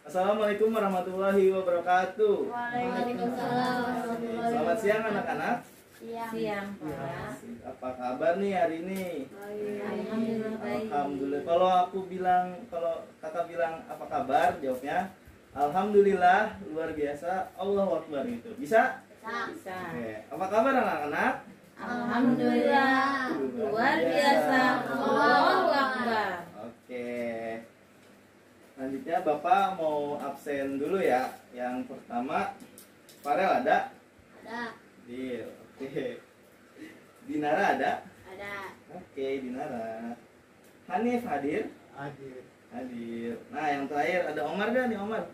Assalamualaikum warahmatullahi wabarakatuh. Waalaikumsalam. Selamat siang anak-anak. Siang, Pak. Apa kabar nih hari ini? Alhamdulillah baik. Alhamdulillah. Kalau kakak bilang apa kabar, jawabnya alhamdulillah, luar biasa, Allahu Akbar gitu. Bisa? Bisa. Oke. Apa kabar anak-anak? Alhamdulillah, luar biasa. Allahu Akbar. Oke. Selanjutnya Bapak mau absen dulu ya. Yang pertama, Farel ada? Ada. Deal. Oke. Dinara ada? Ada. Oke, Dinara. Hanif hadir? Hadir. Nah, yang terakhir ada Omar gak nih, Omar?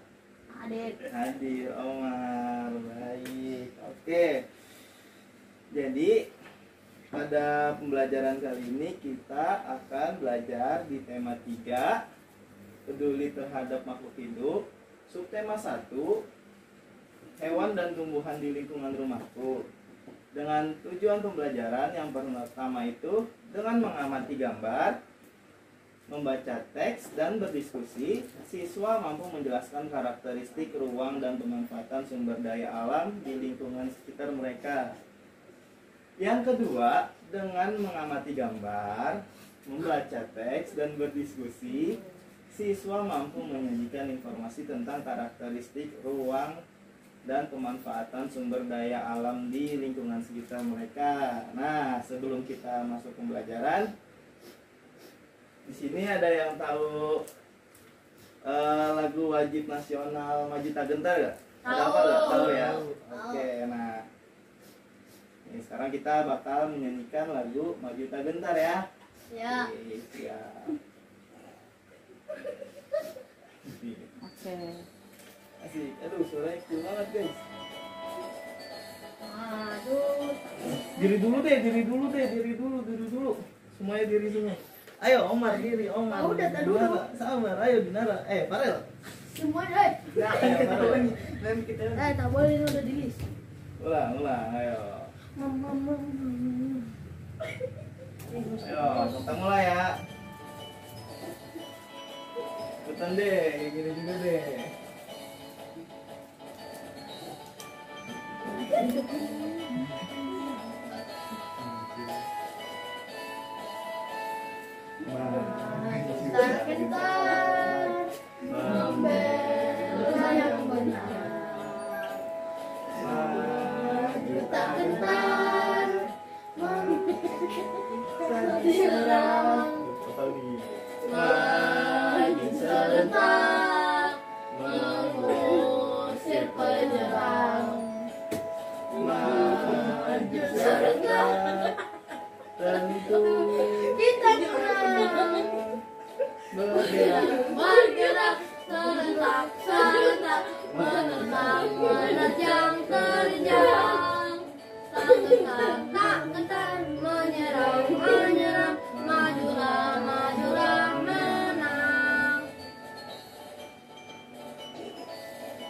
Hadir, Omar. Baik. Oke. Jadi pada pembelajaran kali ini kita akan belajar di tema 3, peduli terhadap makhluk hidup. Subtema 1, hewan dan tumbuhan di lingkungan rumahku. Dengan tujuan pembelajaran yang pertama itu dengan mengamati gambar, membaca teks, dan berdiskusi, siswa mampu menjelaskan karakteristik ruang dan pemanfaatan sumber daya alam di lingkungan sekitar mereka. Yang kedua, dengan mengamati gambar, membaca teks, dan berdiskusi, siswa mampu menyajikan informasi tentang karakteristik ruang dan pemanfaatan sumber daya alam di lingkungan sekitar mereka. Nah, sebelum kita masuk pembelajaran, di sini ada yang tahu lagu wajib nasional Maju Tak Gentar gak? Ada apa gak? Tahu ya? Oke, nah ini sekarang kita bakal menyanyikan lagu Maju Tak Gentar ya. Ya. Oke, siap. Oke. Asik. Aduh, suaranya cool banget guys. Aduh. Diri dulu. Semuanya diri semua. Ayo Omar, diri Omar. Oh, udah dulu. Dinara, sabar. Ayo Dinara. Farel. Semua deh. Ya, Farel. Dan kita. Tak boleh ini udah di list. Ulang. Ayo. Ayo, kita mulai ya. Ikutan deh, gini juga deh. Gentar membela yang benar. Maju tak gentar serang. Maju serentak mengusir penyerang. Maju serentak Tentu kita menang. Bergerak serentak menentang menerjang terjang. Tak gentar menyerang majulah menang.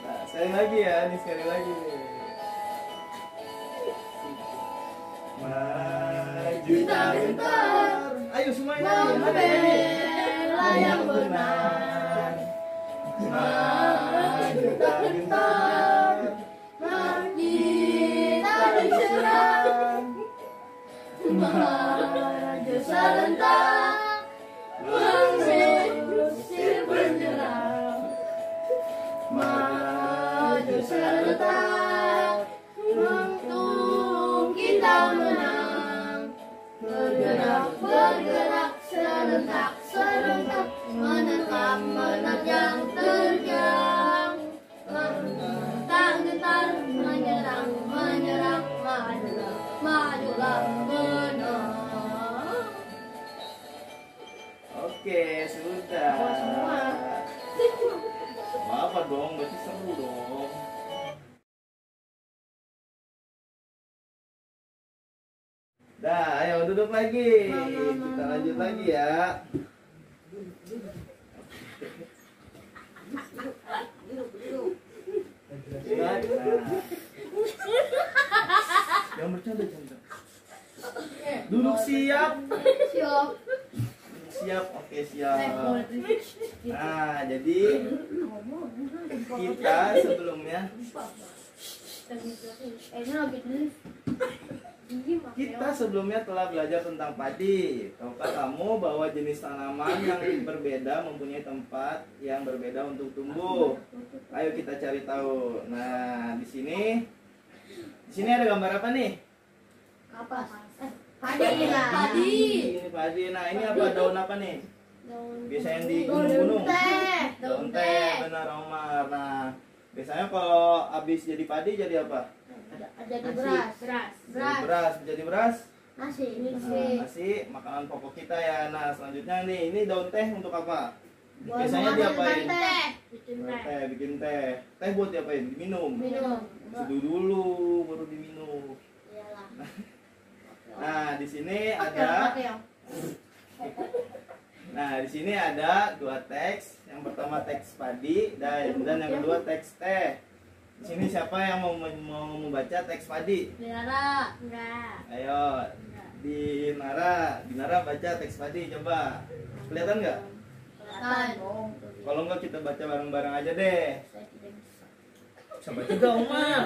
Nah, sekali lagi nih. Maju tak gentar. Ayo semuanya Membela yang benar. Maju tak gentar. Kita diserang. Maju serentak mengusir penyerang. Maju serentak untuk kita menang. Bergerak serentak menentang menerjang terjang. Tak gentar menyerang majulah menang. Oke, sudah. Semua. Apa dong? Berarti seru dong. Dah, ayo duduk lagi. Kita lanjut lagi ya. Nah, jangan bercanda. Duduk siap. Siap. siap? Oke, siap. Nah, jadi kita sebelumnya telah belajar tentang padi. Tahukah kamu bahwa jenis tanaman yang berbeda mempunyai tempat yang berbeda untuk tumbuh? Ayo kita cari tahu. Nah, di sini ada gambar apa nih? Kapas. Padi lah. Ini padi. Nah, ini apa? Daun apa nih? Biasanya di gunung-gunung. Daun teh. Benar, Omar. Nah, biasanya kalau habis jadi padi jadi apa? Jadi beras. Jadi beras. Nasi. Nah, nasi, makanan pokok kita ya. Nah, selanjutnya nih, ini daun teh untuk apa? Buat Biasanya diapain? teh. Bikin teh. Teh buat diapain? Diminum. Seduh dulu baru diminum. Iyalah. Nah, di sini ada dua teks. Yang pertama teks padi dan yang kedua teks teh. Di sini siapa yang mau membaca teks padi? Dinara. Enggak. Ayo, Dinara baca teks padi coba. Kelihatan nggak? Kelihatan. Kalau nggak kita baca bareng-bareng aja deh. Saya tidak bisa. Bisa baca gak Omar?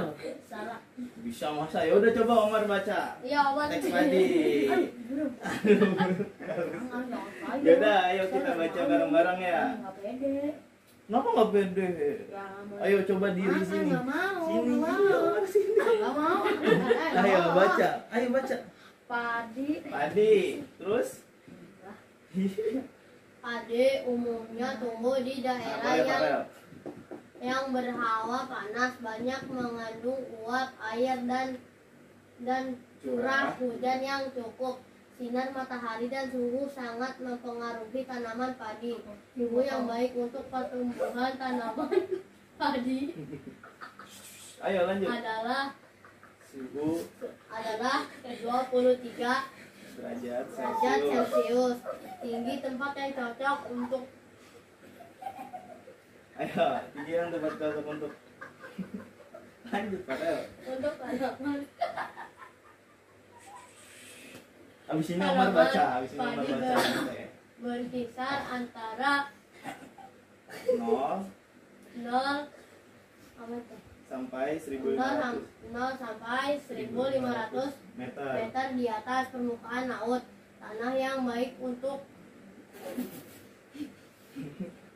Salah. Bisa masa? Ya udah coba Omar baca. Iya, Omar. Teks padi. Ya udah, ayo kita baca bareng-bareng ya. Enggak pede. Kenapa nggak pede? Ya, Ayo coba diri sini. Enggak mau. Sini. Enggak mau. Ayo baca. Ayo baca. Padi. Terus? Padi umumnya tumbuh di daerah yang berhawa panas, banyak mengandung uap air dan curah hujan yang cukup. Sinar matahari dan suhu sangat mempengaruhi tanaman padi. Suhu yang baik untuk pertumbuhan tanaman padi Ayo lanjut. adalah Suhu 23 derajat derajat Celcius. Celcius. Tinggi tempat yang cocok untuk Ayo, tinggi yang tempat cocok untuk. Lanjut Farel. tanaman Abis ini Omar baca. padi berkisar antara 0 0 apa itu? sampai 0 sampai 1.500 meter. meter di atas permukaan laut. Tanah yang baik untuk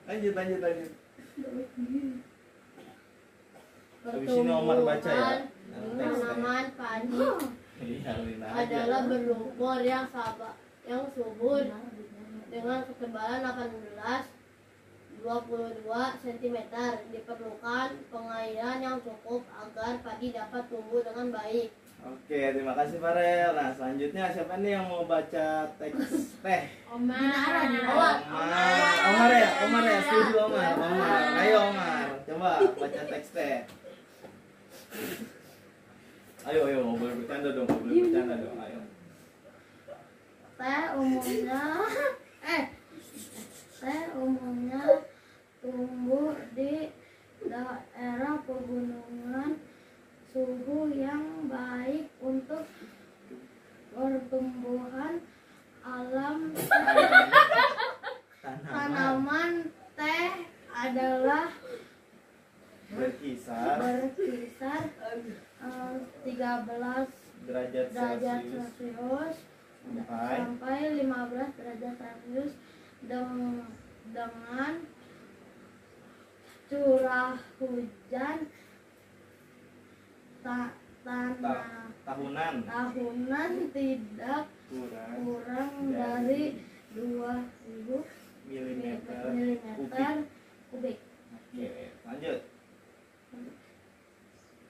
Lanjut. Abis ini Omar baca ya. tanaman padi Iya, Lina aja. adalah berlumpur yang subur dengan ketebalan 22 cm. Diperlukan pengairan yang cukup agar padi dapat tumbuh dengan baik. Oke, terima kasih Farel. Nah, selanjutnya siapa nih yang mau baca teks teh? Omar. Omar ya, setuju Omar. Ayo Omar, coba baca teks teh. Ayo, nggak boleh bercanda dong, ayo. Teh umumnya tumbuh di daerah pegunungan. Suhu yang baik untuk pertumbuhan alam. Tanaman teh adalah Berkisar 13 derajat derajat Celcius Celcius sampai 15 derajat Celcius dengan curah hujan tahunan tidak kurang dari 2.000 milimeter kubik. Oke, lanjut.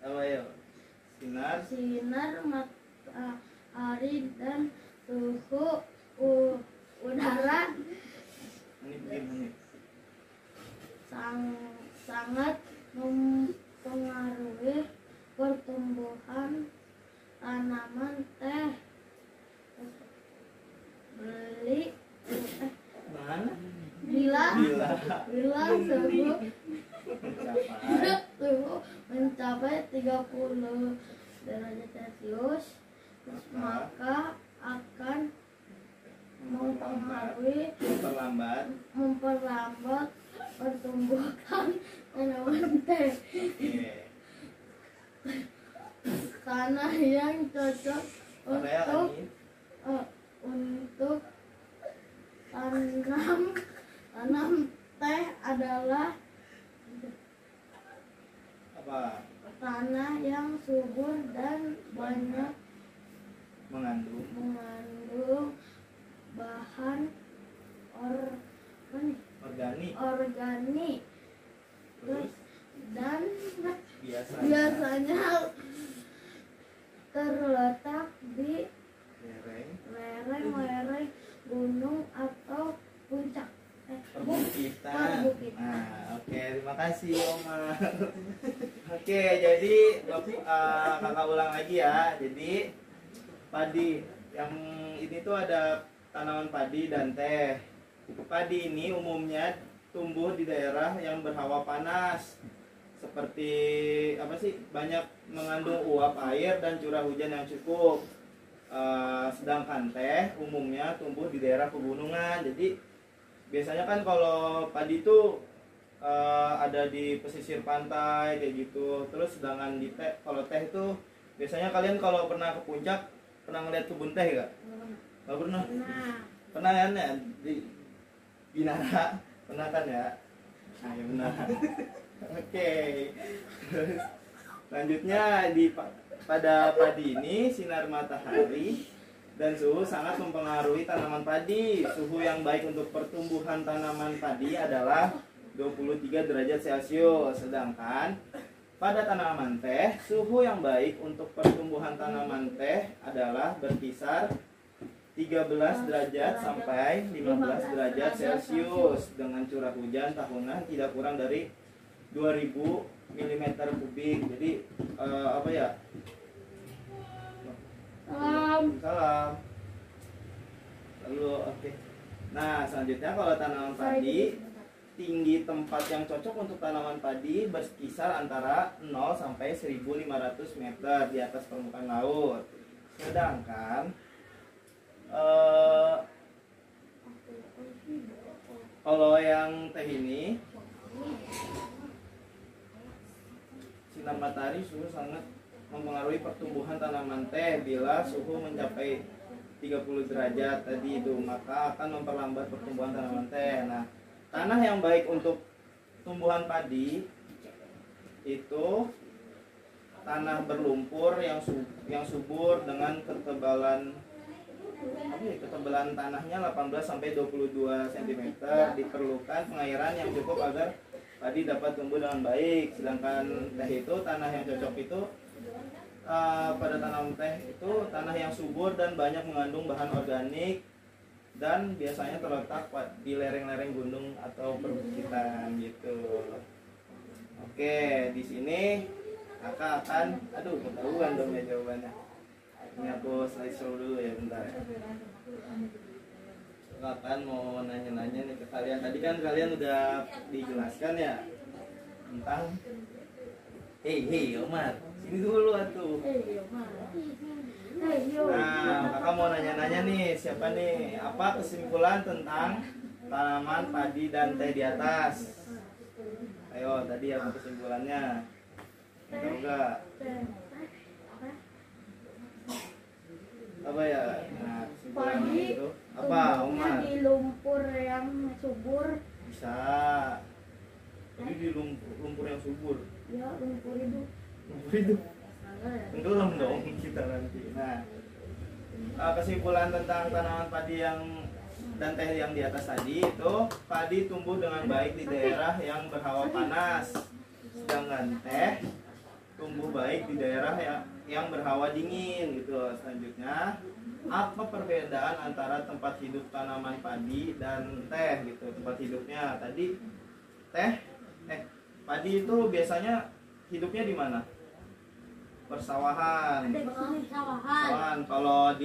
Apa ya? Sinar matahari dan suhu udara menit. sangat mempengaruhi pertumbuhan tanaman teh. Bila suhu mencapai 30 derajat Celcius, maka akan mempengaruhi memperlambat pertumbuhan tanaman teh. Oke. Tanah yang cocok Area untuk ini tanam teh adalah apa? tanah yang subur dan banyak Mengandung bahan organik. Terus dan biasanya terletak di lereng lereng gunung atau puncak perbukitan. perbukitan. Nah, oke, terima kasih Omar. Oke, jadi kakak ulang lagi ya. Jadi padi yang ini tuh ada tanaman padi dan teh. Padi ini umumnya tumbuh di daerah yang berhawa panas, seperti apa sih, banyak mengandung uap air dan curah hujan yang cukup. Sedangkan teh umumnya tumbuh di daerah pegunungan. Jadi biasanya kan kalau padi itu ada di pesisir pantai kayak gitu. Terus sedangkan di teh, kalau teh itu biasanya kalian kalau pernah ke puncak pernah ngeliat kebun teh gak? Gak pernah? Pernah kan ya? Di Binara pernah kan ya? Nah, ya benar. Oke. Terus selanjutnya pada padi ini sinar matahari dan suhu sangat mempengaruhi tanaman padi. Suhu yang baik untuk pertumbuhan tanaman padi adalah 23 derajat Celcius. Sedangkan pada tanaman teh, suhu yang baik untuk pertumbuhan tanaman teh adalah berkisar 13 derajat sampai 15 derajat Celcius dengan curah hujan tahunan tidak kurang dari 2000 mm kubik. Jadi apa ya? Salam. Lalu oke. Nah, selanjutnya kalau tanaman padi, tinggi tempat yang cocok untuk tanaman padi berkisar antara 0 sampai 1500 meter di atas permukaan laut. Sedangkan kalau yang teh ini sinar matahari suhu sangat mempengaruhi pertumbuhan tanaman teh. Bila suhu mencapai 30 derajat tadi itu, maka akan memperlambat pertumbuhan tanaman teh. Nah, tanah yang baik untuk tumbuhan padi itu tanah berlumpur yang subur dengan ketebalan tanahnya 18 sampai 22 cm. Diperlukan pengairan yang cukup agar padi dapat tumbuh dengan baik. Sedangkan teh itu, tanah yang cocok itu pada tanam teh itu tanah yang subur dan banyak mengandung bahan organik dan biasanya terletak di lereng-lereng gunung atau perbukitan gitu. Oke, di sini kakak akan, ketahuan dong ya jawabannya. Ini aku slideshow dulu ya, bentar ya. Kakak akan mau nanya-nanya nih ke kalian. Tadi kan kalian udah dijelaskan ya tentang Hei Omar, sini dulu atuh. Nah, kakak mau nanya-nanya nih, siapa nih? Apa kesimpulan tentang tanaman padi dan teh di atas? Ayo, tadi apa kesimpulannya? Tahu nggak? Apa ya? Nah, kesimpulannya itu apa, Omar? Di lumpur yang subur. Bisa. Jadi di lumpur yang subur. Ya, lumpur itu. Lumpur itu. Tenggelam dong kita nanti. Nah, kesimpulan tentang tanaman padi dan teh yang di atas tadi itu, padi tumbuh dengan baik di daerah yang berhawa panas, sedangkan teh tumbuh baik di daerah yang berhawa dingin gitu. Selanjutnya, apa perbedaan antara tempat hidup tanaman padi dan teh gitu? Tempat hidupnya tadi padi itu biasanya hidupnya di mana? Persawahan. Kalau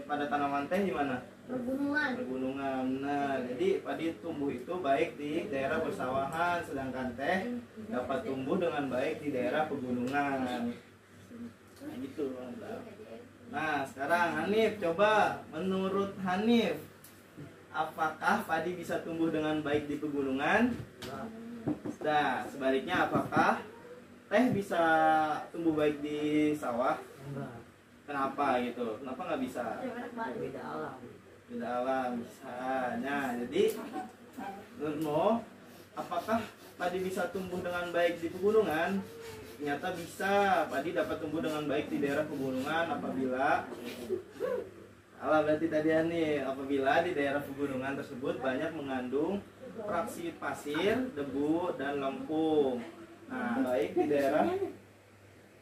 pada tanaman teh di mana? Pergunungan. Nah, jadi padi tumbuh itu baik di daerah persawahan, sedangkan teh dapat tumbuh dengan baik di daerah pegunungan. Nah, gitu. Nah, sekarang Hanif, coba menurut Hanif, apakah padi bisa tumbuh dengan baik di pegunungan? Nah, sebaliknya apakah teh bisa tumbuh baik di sawah? Kenapa gitu? Kenapa nggak bisa? Beda alam. Beda alam bisa. Nah, jadi menurutmu apakah padi bisa tumbuh dengan baik di pegunungan? Ternyata bisa. Padi dapat tumbuh dengan baik di daerah pegunungan apabila berarti tadi nih, apabila di daerah pegunungan tersebut banyak mengandung fraksi pasir, debu, dan lempung. Nah, baik di daerah.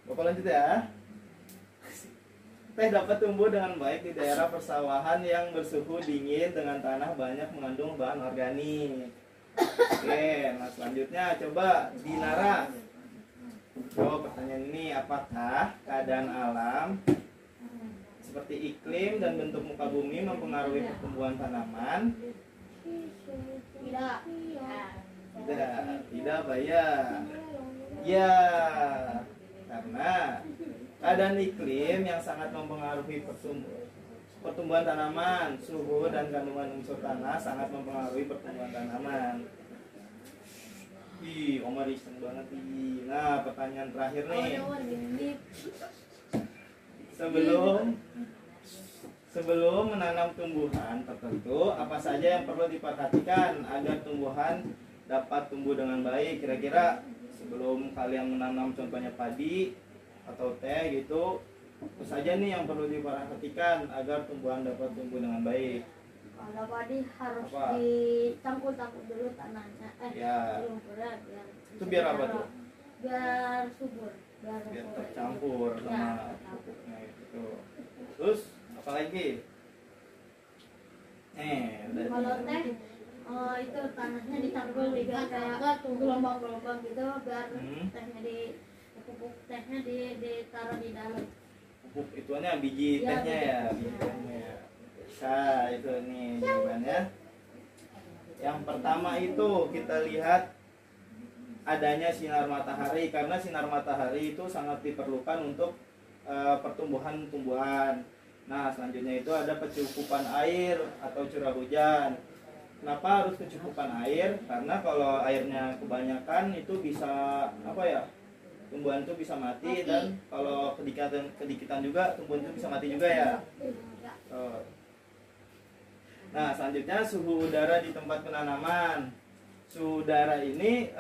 Bapak lanjut ya. Teh dapat tumbuh dengan baik di daerah persawahan yang bersuhu dingin dengan tanah banyak mengandung bahan organik. Oke, nah selanjutnya coba Dinara. Jawab pertanyaan ini, apakah keadaan alam seperti iklim dan bentuk muka bumi mempengaruhi pertumbuhan tanaman? Tidak. Tidak, Pak ya. Ya, karena keadaan iklim yang sangat mempengaruhi pertumbuhan tanaman, suhu dan kandungan unsur tanah sangat mempengaruhi pertumbuhan tanaman. Ih, Omar iseng banget nih. Nah, pertanyaan terakhir nih. Sebelum menanam tumbuhan tertentu, apa saja yang perlu diperhatikan agar tumbuhan dapat tumbuh dengan baik? Kira-kira sebelum kalian menanam contohnya padi atau teh gitu, apa saja nih yang perlu diperhatikan agar tumbuhan dapat tumbuh dengan baik? Kalau padi harus dicampur-campur dulu tanahnya. Lumpurnya biar. Itu biar apa tuh? Biar subur. Biar tercampur sama pupuknya gitu. Terus apa lagi? Kalau teh itu tanahnya dicampur biar kayak gelombang-gelombang gitu, biar tehnya pupuk tehnya ditaruh di dalam. Pupuk ituannya biji tehnya ya, biji tehnya. Bisa itu nih jawabannya. Yang pertama itu kita lihat adanya sinar matahari, karena sinar matahari itu sangat diperlukan untuk pertumbuhan tumbuhan. Nah, selanjutnya itu ada kecukupan air atau curah hujan. Kenapa harus kecukupan air? Karena kalau airnya kebanyakan itu bisa tumbuhan itu bisa mati, dan kalau kedikitan juga tumbuhan itu bisa mati juga ya. Nah, selanjutnya suhu udara di tempat penanaman. Suhu udara ini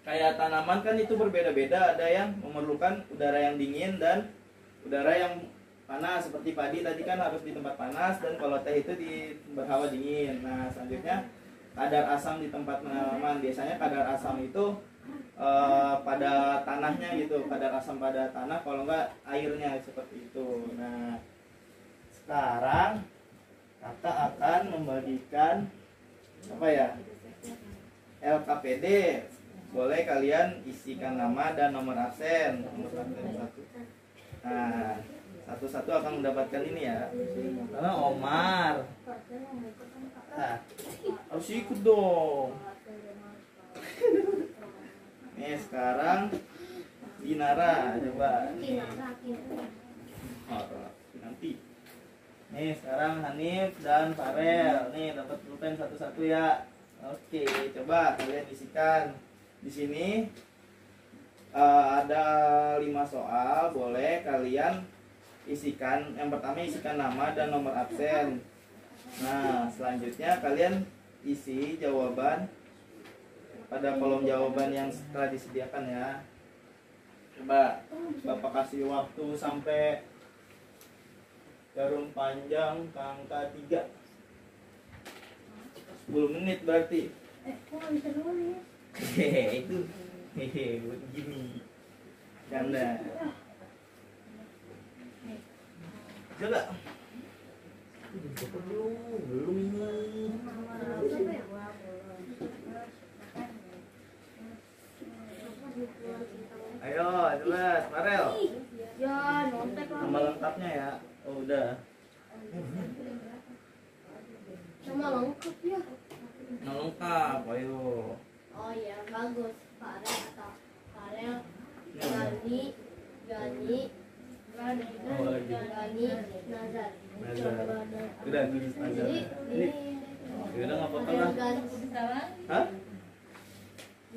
kayak tanaman kan itu berbeda-beda. Ada yang memerlukan udara yang dingin dan udara yang panas. Seperti padi tadi kan harus di tempat panas, dan kalau teh itu di berhawa dingin. Nah, selanjutnya kadar asam di tempat penanaman. Biasanya kadar asam itu pada tanahnya gitu, kadar asam pada tanah, kalau enggak airnya seperti itu. Nah, sekarang Kakak akan membagikan LKPD. Boleh kalian isikan nama dan nomor absen. Nomor absen satu. Nah, satu-satu akan mendapatkan ini ya. Karena Omar. Nah, harus ikut dong. Nih sekarang Dinara, coba. Nanti. Nih sekarang Hanif dan Farel. Nih dapat pulpen satu-satu ya. Oke, coba kalian isikan. Di sini ada 5 soal. Boleh kalian isikan. Yang pertama isikan nama dan nomor absen. Nah, selanjutnya kalian isi jawaban pada kolom jawaban yang telah disediakan ya. Coba Bapak kasih waktu sampai jarum panjang ke angka 3. 10 menit berarti. Kok bisa nulis? Itu begini. Canda. Coba. Belum ini. Ayo, coba Farel. Ya, nontek lah. Nama lengkapnya ya. Oh, udah. Sama lengkap ya. Nama lengkap, ayo. Oh iya, bagus. Farel atau Farel, Gani, Gani, Nazar. Udah tulis Nazar. Ini udah nggak apa-apa lah. Hah?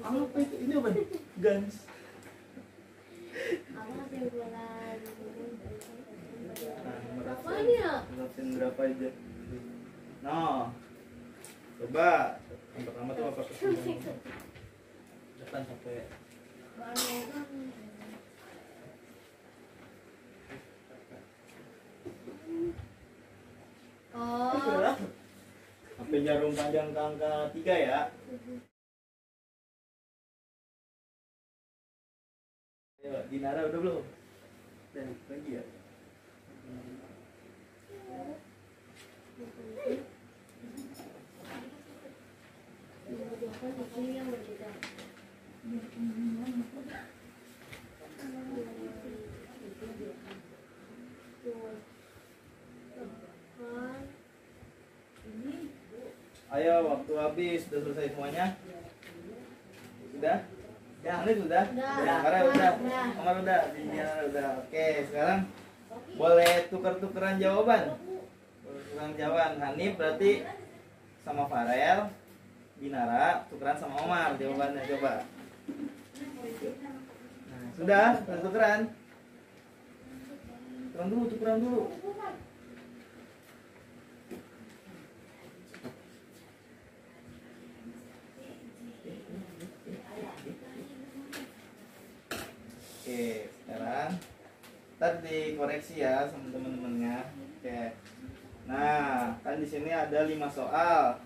Apa itu? Ini apa? Gans. Apa simpulan? Berapa Apaan ya? Berapa aja? No. Coba. Yang pertama tuh apa kesimpulan? Depan sampai Oh. sampai jarum panjang ke angka 3 ya. Ayo, Dinara udah belum? Dan lagi ya. Yang berbeda. Ayo, waktu habis. Sudah selesai semuanya? Sudah? Ya, Hanif sudah? Udah. Farel udah? Udah. Omar udah? Dinara udah. Oke, sekarang boleh tuker-tukeran jawaban. Tukeran jawaban. Hanif berarti sama Farel. Dinara tukeran sama Omar jawabannya, coba. Nah, sudah tukeran. Tukeran dulu. Oke, sekarang ntar dikoreksi ya sama teman-temannya. Oke. Nah, kan di sini ada 5 soal.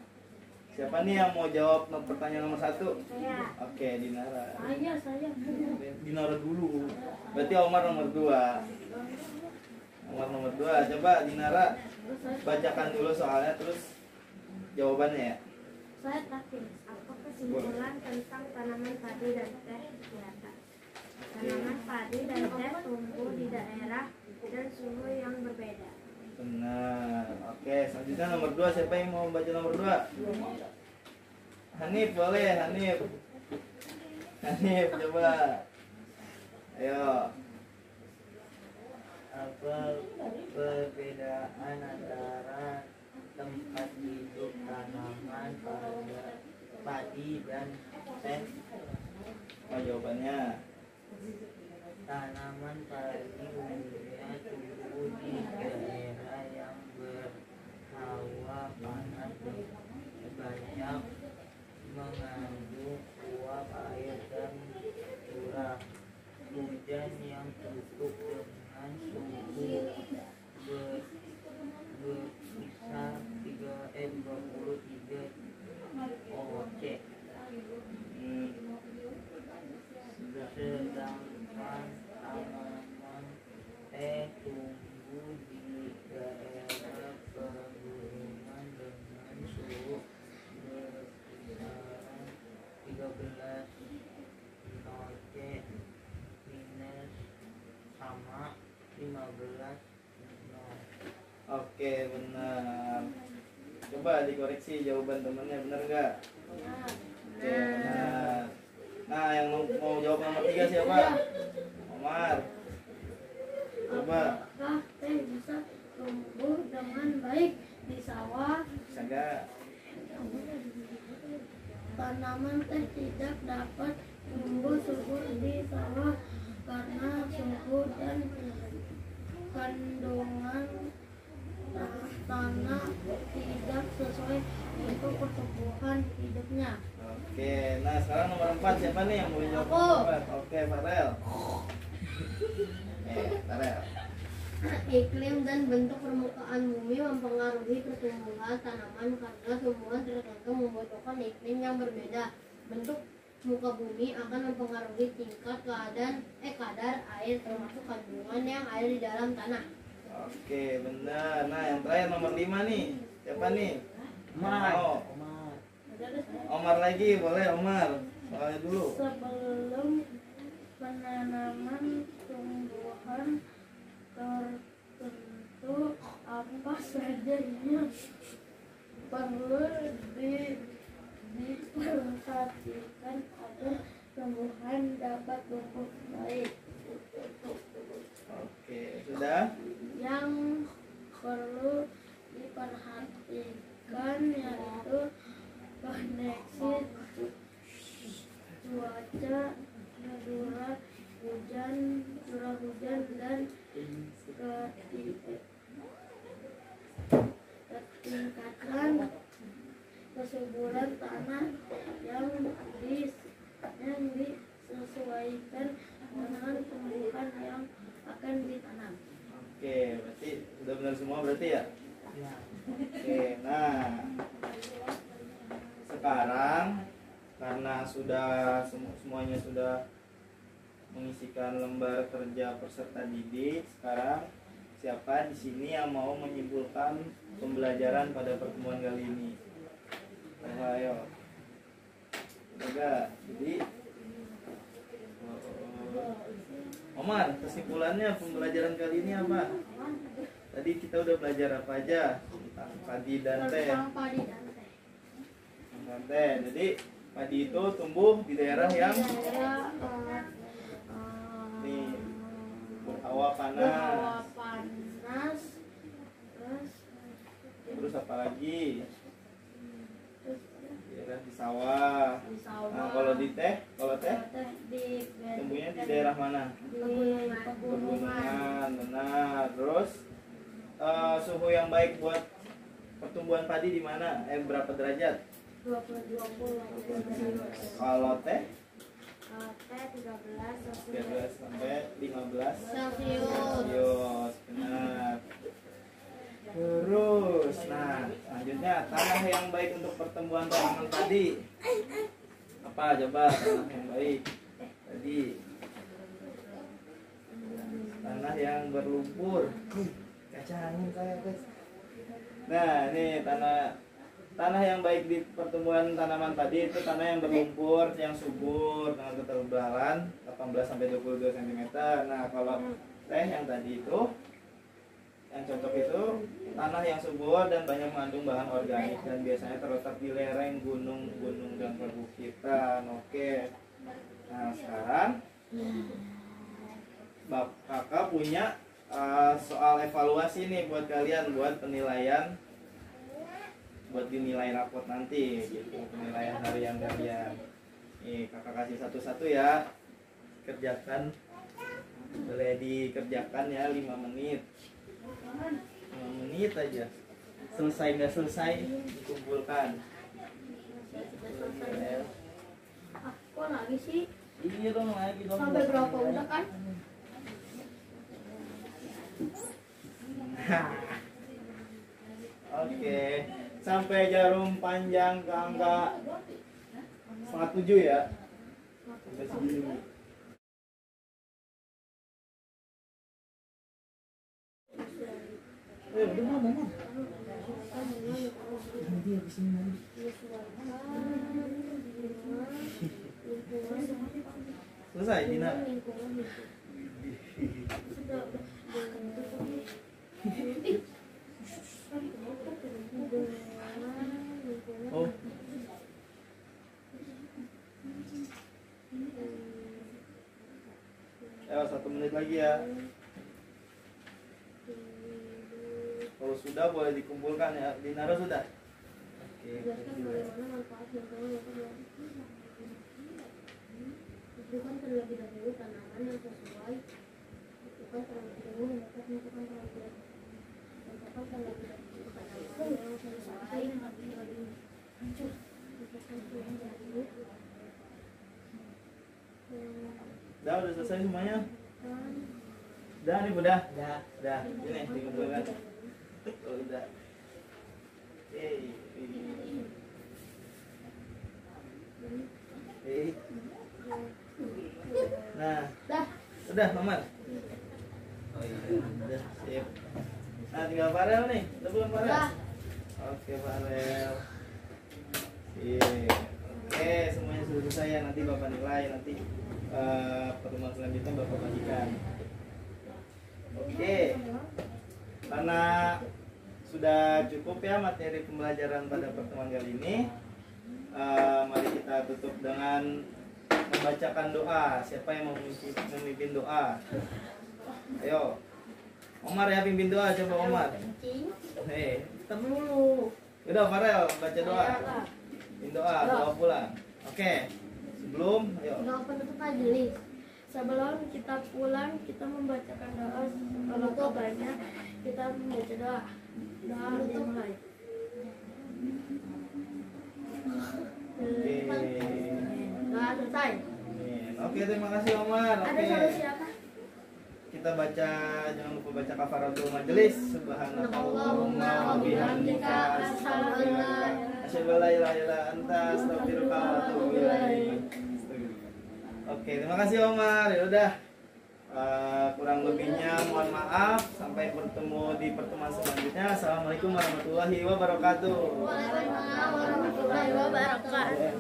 Siapa nih yang mau jawab pertanyaan nomor 1? Saya. Oke, Dinara. Saya. Dinara dulu. Berarti Omar nomor 2. Omar nomor 2. Coba Dinara bacakan dulu soalnya terus jawabannya ya. Saya takut. Apa kesimpulan tentang tanaman padi dan teh di atas? Tanaman padi dan teh tumbuh di daerah dan suhu yang berbeda. Benar. Oke, selanjutnya nomor 2. Siapa yang mau baca nomor 2? Hanif boleh, Hanif. Hanif coba. Ayo. Apa perbedaan antara tempat hidup tanaman padi dan teh? Apa jawabannya? Tanaman padi umumnya tumbuh di daerah yang berhawa panas dan banyak mengandung uap air dan curah hujan yang cukup dengan suhu berkisar 23 oC. Sedangkan tanaman teh tumbuh di daerah pegunungan dengan suhu berkisaran 13 oC minus sama 15 nol. Oke, benar. Coba dikoreksi jawaban temennya, benar nggak? Oke, benar. Nah, yang mau jawab nomor 3 siapa? Omar. Coba. Apakah teh bisa tumbuh dengan baik di sawah? Bisa nggak? Tanaman teh tidak dapat tumbuh subur di sawah karena suhu dan kandungan tanah tidak sesuai untuk pertumbuhan hidupnya. Oke, nah sekarang nomor 4 siapa nih yang mau jawab? Aku. Nomor 4? Oke, Farel. Farel. Iklim dan bentuk permukaan bumi mempengaruhi pertumbuhan tanaman karena tumbuhan tertentu membutuhkan iklim yang berbeda. Bentuk muka bumi akan mempengaruhi tingkat kadar air termasuk kandungan yang ada di dalam tanah. Oke, benar. Nah, yang terakhir nomor 5 nih. Siapa nih? Omar. Omar lagi, boleh Omar. Soalnya dulu. Sebelum penanaman tumbuhan tertentu apa saja yang perlu diperhatikan agar tumbuhan dapat tumbuh baik. Oke, sudah. Yang perlu diperhatikan yaitu koneksi cuaca, curah hujan dan ketingkatan kesuburan tanah yang disesuaikan dengan tumbuhan yang akan ditanam. Oke, berarti sudah benar semua berarti ya? Ya. Oke, nah sekarang karena sudah semuanya sudah mengisikan lembar kerja peserta didik, sekarang siapa di sini yang mau menyimpulkan pembelajaran pada pertemuan kali ini? Ayo. Enggak. Jadi Omar, kesimpulannya pembelajaran kali ini apa? Tadi kita udah belajar apa aja? Tentang padi dan teh. Jadi padi itu tumbuh di daerah yang nih berhawa panas. Terus apa lagi? Daerah di sawah. Nah, kalau teh tumbuhnya di daerah mana? Pegunungan, benar. Terus suhu yang baik buat pertumbuhan padi di mana? Berapa derajat? 20. Kalau teh? 13 sampai 15 Celcius. Benar. Terus, nah selanjutnya tanah yang baik untuk pertumbuhan tanaman padi. Apa coba tanah yang baik? Tadi tanah yang berlumpur. Kacangin kayak guys. Nah, ini tanah yang baik di pertumbuhan tanaman padi itu tanah yang berlumpur, yang subur dengan ketebalan 18 sampai 22 cm. Nah, kalau teh yang tadi itu yang cocok itu tanah yang subur dan banyak mengandung bahan organik dan biasanya terletak di lereng gunung-gunung dan perbukitan. Oke. Nah, sekarang kakak punya soal evaluasi nih buat kalian, buat penilaian, buat dinilai rapot nanti gitu, penilaian harian kalian. Nih kakak kasih satu-satu ya, kerjakan, boleh dikerjakan ya 5 menit 5 menit aja, selesai nggak selesai dikumpulkan. Kok lagi sih? Iya dong, lagi dong. Sampai berapa udah kan? Oke, sampai jarum panjang ke angka 6,7 ya. Sampai segini. Udah mau. Dia kesini. Selesai, Dina. Oh. Ya, 1 menit lagi ya. Kalau sudah boleh dikumpulkan ya. Dinara sudah? Oke. Itu kan terlebih dahulu tanaman yang sesuai. Itu kan terlebih dahulu dapat menentukan terlebih dahulu. Tentukan terlebih dahulu tanaman yang sesuai. Hancur. Udah selesai semuanya? Udah nih, udah. Udah. Ini dikumpulkan. Oh, udah. Nah, udah Mamar. Oh iya, udah sip. Nah, tinggal Farel nih. Udah belum Farel? Oke, Farel. Oke, semuanya sudah selesai ya. Nanti Bapak nilai, nanti pertemuan selanjutnya Bapak bagikan. Oke. Karena sudah cukup ya materi pembelajaran pada pertemuan kali ini, mari kita tutup dengan membacakan doa. Siapa yang mau memimpin doa? Ayo. Omar ya pimpin doa, coba Omar. Hei, tar dulu. Udah Farel baca doa. Pimpin doa pulang. Oke. Sebelum, ayo. Doa penutup majelis. Sebelum kita pulang, kita membacakan doa. Kalau kabarnya, kita membaca doa. Doa dimulai. Doa selesai. Oke, terima kasih Omar. Ada Oke. solusi apa? Kita baca, jangan lupa baca kafaratul majelis. Subhanallahumma wa bihamdika asyhadu an la ilaha illa anta astaghfiruka wa atubu ilaik. Oke, terima kasih Omar. Ya udah. Kurang lebihnya mohon maaf. Sampai bertemu di pertemuan selanjutnya. Assalamualaikum warahmatullahi wabarakatuh. Waalaikumsalam warahmatullahi wabarakatuh.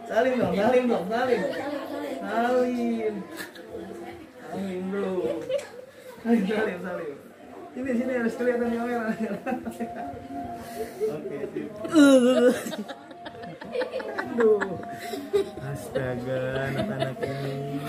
Salim dong, salim dong, salim. Salim. Salim bro. Salim. Sini harus kelihatan kamera. Oke, sip. Aduh. Astaga, anak-anak ini.